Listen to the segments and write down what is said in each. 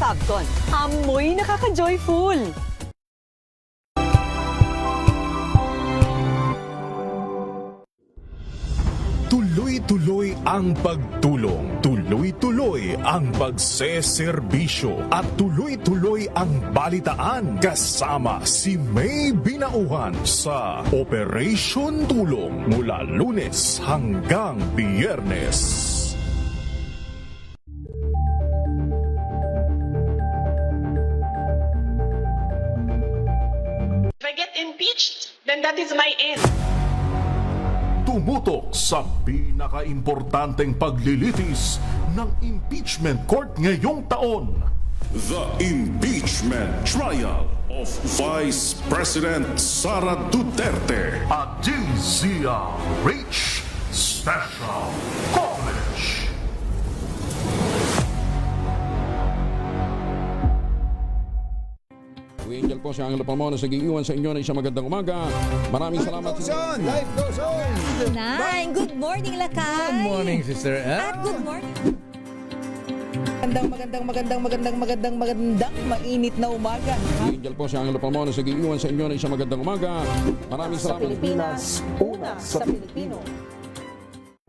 Fabcon. Amoy nakaka-joyful! Tuloy-tuloy ang pagtulong, tuloy-tuloy ang pagseserbisyo at tuloy-tuloy ang balitaan kasama si May Binauhan sa Operation Tulong mula Lunes hanggang Biyernes. If I get impeached, then that is my end. Tumutok sa pinakaimportanteng paglilitis ng impeachment court ngayong taon. The Impeachment Trial of Vice President Sara Duterte at DZRH Special Coverage. Angel po si Angelo Palmona sa giiwan sa inyo na isang magandang umaga. Maraming salamat. Life goes on! Nine, good morning, Lakay. Good morning, sister. At good morning. Magandang mainit na umaga. Angel po si Angelo Palmona sa giiwan sa inyo na isang magandang umaga. Maraming salamat. Pilipinas, una sa Pilipino.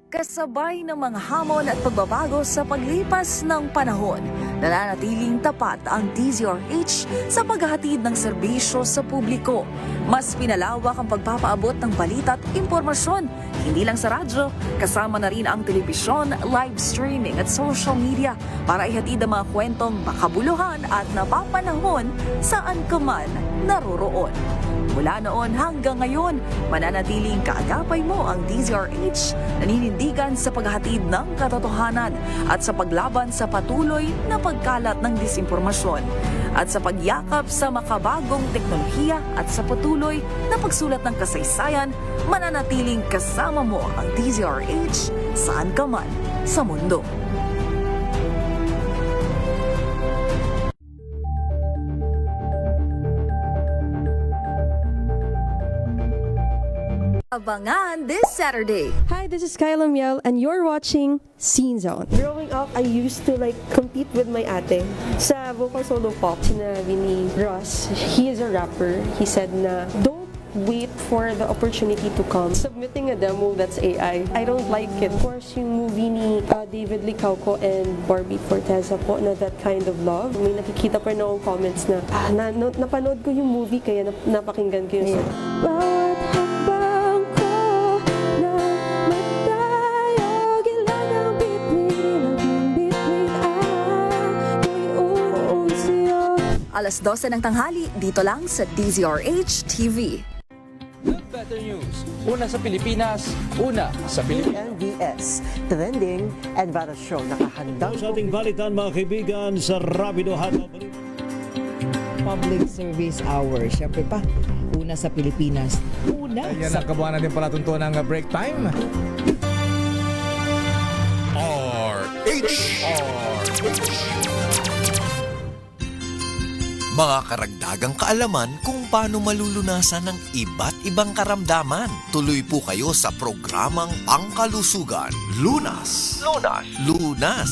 Kasabay ng mga hamon at pagbabago sa paglipas ng panahon, nananatiling tapat ang DZRH sa paghahatid ng serbisyo sa publiko. Mas pinalawak ang pagpapaabot ng balita at impormasyon, hindi lang sa radyo, kasama na rin ang telebisyon, live streaming at social media para ihatid ang mga kwentong makabuluhan at napapanahon saan ka man naroroon. Mula noon hanggang ngayon, mananatiling kaagapay mo ang DZRH, naninindigan sa paghahatid ng katotohanan at sa paglaban sa patuloy na pagkalat ng disinformasyon at sa pagyakap sa makabagong teknolohiya at sa patuloy na pagsulat ng kasaysayan, mananatiling kasama mo ang DZRH saan ka man sa mundo. Abangan this Saturday. Hi, this is Kyla Miel, and you're watching Scene Zone. Growing up, I used to compete with my ate sa vocal solo pop. Sinabi ni Ross, he is a rapper. He said na, don't wait for the opportunity to come. Submitting a demo, that's AI. I don't like it. Of course, yung movie ni David Licauco and Barbie Forteza po na That Kind of Love. May nakikita pa rin akong comments na, napanood ko yung movie kaya napakinggan ko yung song. Bawat hakbang ko na matayog, ilan ang bituin ako'y uunsyo. Alas 12 ng tanghali, dito lang sa DZRH TV. Good Better News. Una sa Pilipinas, una sa Pilipinas. NBS, Trending and Viral Show. Nakahandang Sa ating balitan mga kaibigan sa Rapido Hataw. Public Service Hour. Siyempre pa, una sa Pilipinas. Una Yan sa... ang kabuuan natin palatuntunan ng break time. Mga karagdagang kaalaman kung paano malulunasan ng iba't ibang karamdaman. Tuloy po kayo sa programang Pangkalusugan. Lunas. Lunas. Lunas.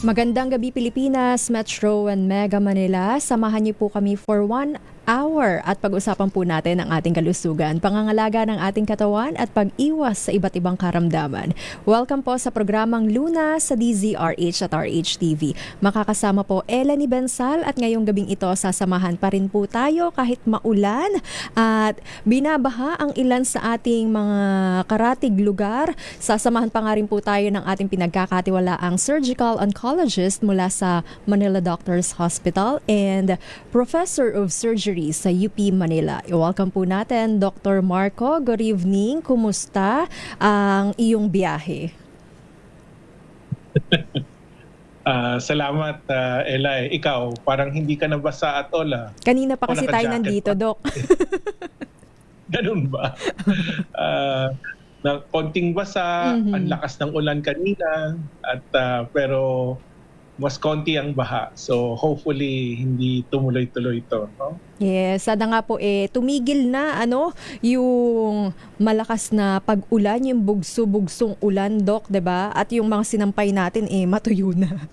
Magandang gabi Pilipinas, Metro and Mega Manila. Samahan niyo po kami for 1 hour at pag-usapan po natin ang ating kalusugan, pangangalaga ng ating katawan at pag-iwas sa iba't ibang karamdaman. Welcome po sa programang Lunas sa DZRH at RHTV. Makakasama po Eleni Bensal at ngayong gabing ito sasamahan pa rin po tayo kahit maulan at binabaha ang ilan sa ating mga karatig lugar. Sasamahan pa nga rin po tayo ng ating pinagkakatiwalaang surgical oncologist mula sa Manila Doctors Hospital and Professor of Surgery sa UP Manila. I-welcome po natin Dr. Marco. Good evening. Kumusta ang iyong biyahe? Salamat, Ella. Ikaw, parang hindi ka nabasa at all. Kanina pa kasi tayo nandito, Doc. Ganun ba? Na konting basa, ang lakas ng ulan kanina, at pero mas konti ang baha. So hopefully hindi tumuloy-tuloy ito, no? Yes, sana nga po tumigil na yung malakas na pag-ulan, yung bugso-bugsong ulan, Doc, 'di ba? At yung mga sinampay natin matuyo na.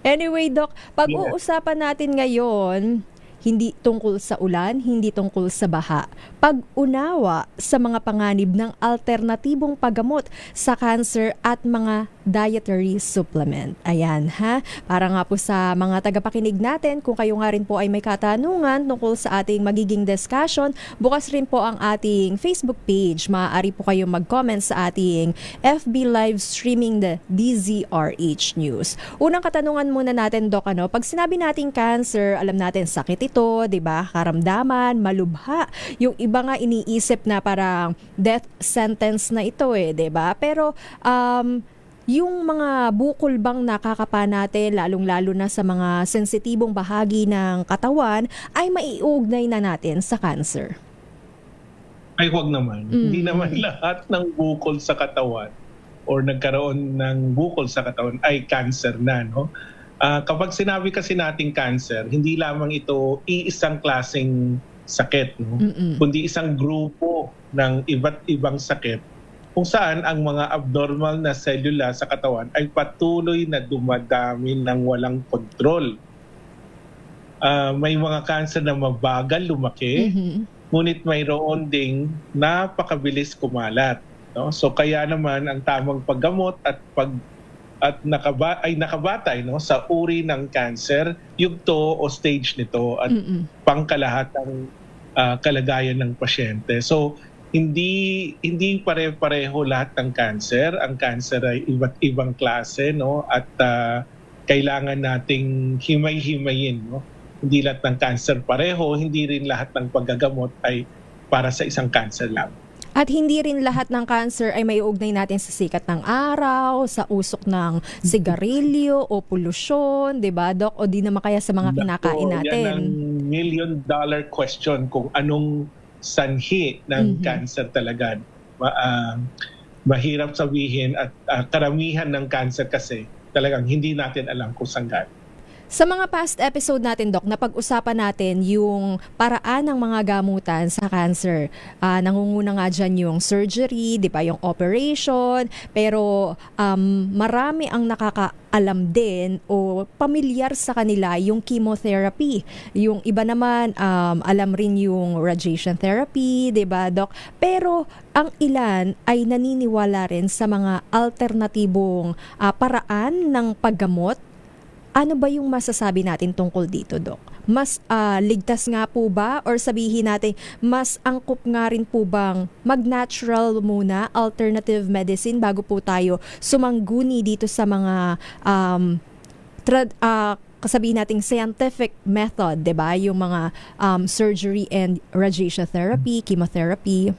Anyway, Doc, pag-uusapan natin ngayon, hindi tungkol sa ulan, hindi tungkol sa baha. Pag-unawa sa mga panganib ng alternatibong paggamot sa cancer at mga dietary supplement. Ayan ha, para nga po sa mga tagapakinig natin, kung kayo nga rin po ay may katanungan tungkol sa ating magiging discussion, bukas rin po ang ating Facebook page. Maaari po kayo mag-comment sa ating FB live streaming the DZRH News. Unang katanungan muna natin, Doc, pag sinabi nating cancer, alam natin sakit ito, 'di ba? Karamdaman, malubha. Yung iba nga iniisip na parang death sentence na ito 'di ba? Pero yung mga bukol bang nakakapa natin, lalong-lalo na sa mga sensitibong bahagi ng katawan, ay maiugnay na natin sa cancer? Ay, huwag naman. Hindi naman lahat ng bukol sa katawan or nagkaroon ng bukol sa katawan ay cancer na, no? Kapag sinabi kasi nating cancer, hindi lamang ito iisang klaseng sakit, no? Kundi isang grupo ng iba't ibang sakit kung saan ang mga abnormal na selula sa katawan ay patuloy na dumadami ng walang kontrol. May mga cancer na mabagal lumaki, ngunit mayroon ding napakabilis kumalat. No? So kaya naman ang tamang paggamot at nakabatay, no, sa uri ng cancer, yugto o stage nito at pangkalahatang kalagayan ng pasyente. So hindi pare-pareho lahat ng cancer. Ang cancer ay iba't ibang klase, no, at kailangan nating himay-himayin, no. Hindi lahat ng cancer pareho, hindi rin lahat ng paggagamot ay para sa isang cancer lang. At hindi rin lahat ng cancer ay may ugnay natin sa sikat ng araw, sa usok ng sigarilyo o polusyon, 'di ba, Doc? O di naman kaya sa mga kinakain natin. Yan ang million-dollar question kung anong sanhi ng cancer talaga. Mahirap sabihin at karamihan ng cancer kasi talagang hindi natin alam kung saan galing. Sa mga past episode natin, Doc, napag-usapan natin yung paraan ng mga gamutan sa cancer. Nangunguna nga dyan yung surgery, di ba, yung operation, pero marami ang nakakaalam din o pamilyar sa kanila yung chemotherapy. Yung iba naman, alam rin yung radiation therapy, di ba, Doc? Pero ang ilan ay naniniwala rin sa mga alternatibong paraan ng paggamot. Ano ba yung masasabi natin tungkol dito, Doc? Mas ligtas nga po ba? Or sabihin natin, mas angkop nga rin po bang mag-natural muna, alternative medicine, bago po tayo sumangguni dito sa mga sabihin nating scientific method, 'di ba? Yung mga surgery and radiation therapy, chemotherapy.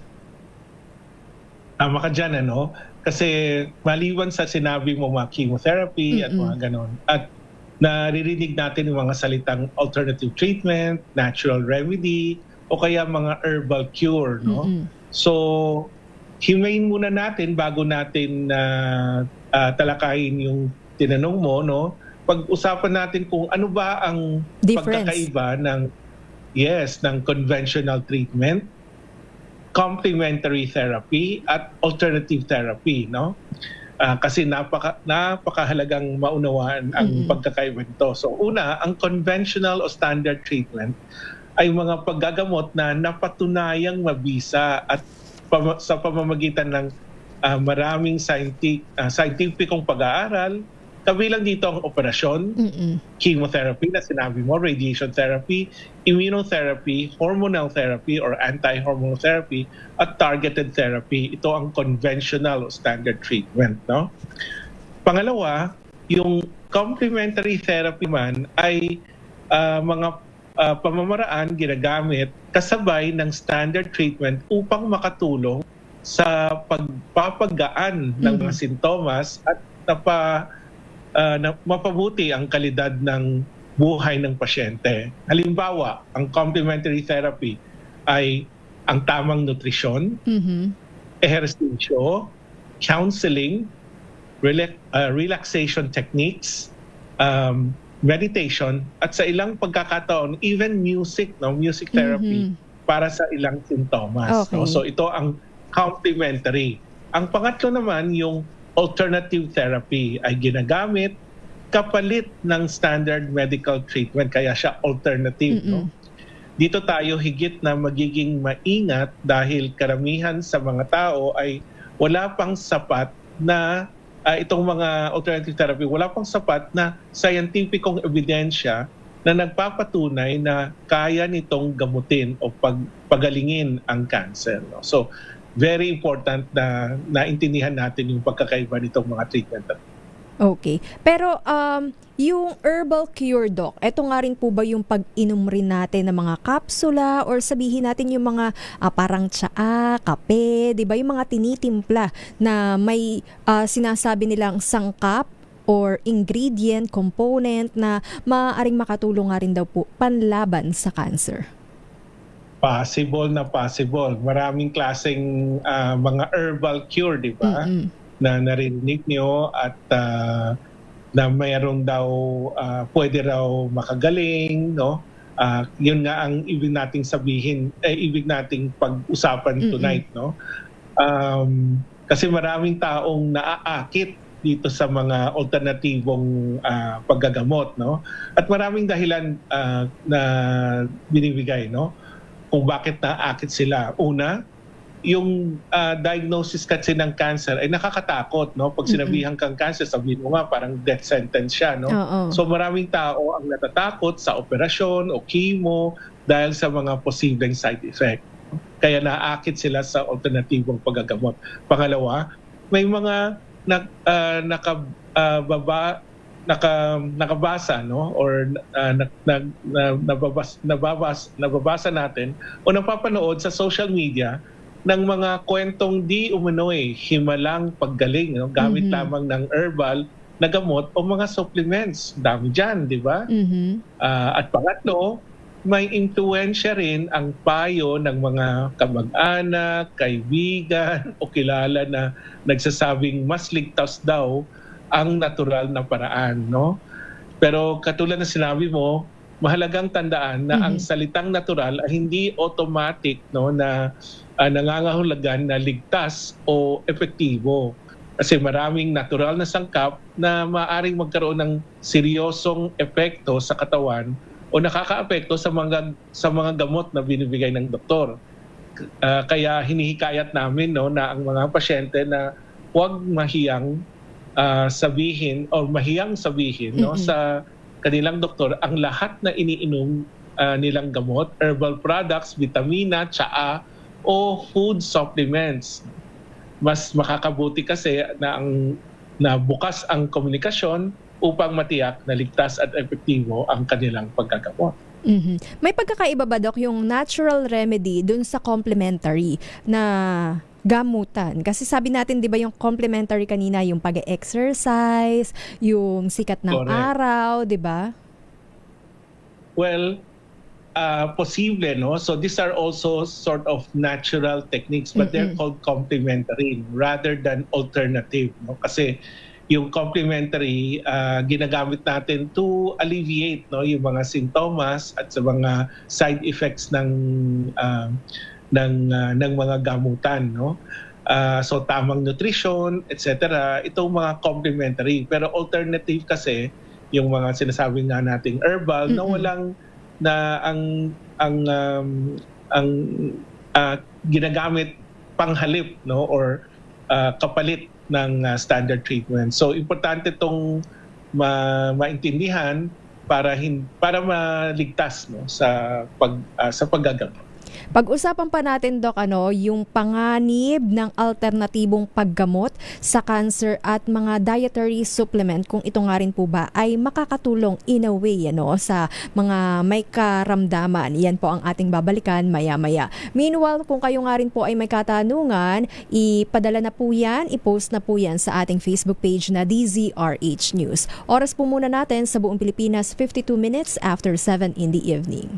Tama ka dyan, ano? Kasi maliwan sa sinabi mo mga chemotherapy at mga ganon. At naririnig natin yung mga salitang alternative treatment, natural remedy, o kaya mga herbal cure, no? So, himayin muna natin bago natin talakayin yung tinanong mo, no? Pag-usapan natin kung ano ba ang pagkakaiba ng conventional treatment, complementary therapy, at alternative therapy, no? Kasi napakahalagang maunawaan ang pagkakaiba nito. So una, ang conventional o standard treatment ay mga paggagamot na napatunayang mabisa at sa pamamagitan ng maraming scientificong pag-aaral. Kabilang dito ang operasyon, chemotherapy na sinabi mo, radiation therapy, immunotherapy, hormonal therapy or anti-hormonal therapy, at targeted therapy. Ito ang conventional o standard treatment, no? Pangalawa, yung complementary therapy man ay mga pamamaraan ginagamit kasabay ng standard treatment upang makatulong sa pagpapagaan ng mga sintomas at mapabuti ang kalidad ng buhay ng pasyente. Halimbawa, ang complementary therapy ay ang tamang nutrisyon, ehersisyo, counseling, relaxation techniques, meditation, at sa ilang pagkakataon, even music, no, music therapy para sa ilang sintomas. Okay. No? So ito ang complementary. Ang pangatlo naman, yung alternative therapy ay ginagamit kapalit ng standard medical treatment, kaya siya alternative. No? Dito tayo higit na magiging maingat dahil karamihan sa mga tao ay wala pang sapat na itong mga alternative therapy, wala pang sapat na scientificong ebidensya na nagpapatunay na kaya nitong gamutin o pagalingin ang cancer. No? So, very important na naintindihan natin yung pagkakaiba nitong mga treatment. Okay. Pero yung herbal cure, Doc, eto nga rin po ba yung pag-inom rin natin ng mga kapsula or sabihin natin yung mga parang tsaa, kape, di ba? Yung mga tinitimpla na may sinasabi nilang sangkap or ingredient, component na maaaring makatulong nga rin daw po panlaban sa cancer. Possible na possible. Maraming klaseng mga herbal cure, di ba? Na narinig nyo at na mayroong daw pwede raw makagaling, no? Yun nga ang ibig nating sabihin, ibig nating pag-usapan tonight, no? Kasi maraming taong naaakit dito sa mga alternatibong paggagamot, no? At maraming dahilan na binibigay, no? Kung bakit naaakit sila. Una, yung diagnosis kasi ng cancer ay nakakatakot, no? Pag sinabihan kang cancer, sabihin mo nga parang death sentence siya, no? So maraming tao ang natatakot sa operasyon o chemo dahil sa mga posibleng side effect. Kaya naakit sila sa alternatibong paggagamot. Pangalawa, may mga nakabasa, no? Or nababasa natin o napapanood sa social media ng mga kwentong di umano'y himalang paggaling, no? Gamit lamang ng herbal na gamot o mga supplements. Dami dyan, di ba? At pangatlo, may impluensya rin ang payo ng mga kamag-anak, kaibigan o kilala na nagsasabing mas ligtas daw ang natural na paraan, no? Pero katulad na sinabi mo, mahalagang tandaan na ang salitang natural ay hindi automatic, no, na nangangahulugan na ligtas o epektibo. Kasi maraming natural na sangkap na maaaring magkaroon ng seryosong epekto sa katawan o nakakaapekto sa mga gamot na binibigay ng doktor. Kaya hinihikayat namin, no, na ang mga pasyente na huwag mahiyang sabihin no, sa kanilang doktor ang lahat na iniinom nilang gamot, herbal products, vitamina, tsaa o food supplements. Mas makakabuti kasi na bukas ang komunikasyon upang matiyak na ligtas at epektibo ang kanilang paggagamot. May pagkakaiba ba, Doc, yung natural remedy dun sa complementary na gamutan? Kasi sabi natin, di ba, yung complementary kanina, yung pag-exercise, yung sikat ng araw, di ba? Well, posible, no? So these are also sort of natural techniques, but they're called complementary rather than alternative, no? Kasi yung complementary ginagamit natin to alleviate, no, yung mga sintomas at sa mga side effects ng mga gamutan, no? So tamang nutrition, etc. Itong mga complementary. Pero alternative kasi yung mga sinasabi nga nating herbal na walang ang ginagamit panghalip, no, or kapalit ng standard treatment. So importante itong maintindihan para maligtas, no, sa paggagamot. Pag-usapan pa natin, Doc, yung panganib ng alternatibong paggamot sa cancer at mga dietary supplement, kung ito nga rin po ba ay makakatulong in a way, sa mga may karamdaman. Yan po ang ating babalikan maya-maya. Meanwhile, kung kayo nga rin po ay may katanungan, ipadala na po yan, ipost na po yan sa ating Facebook page na DZRH News. Oras po muna natin sa buong Pilipinas, 52 minutes after 7 in the evening.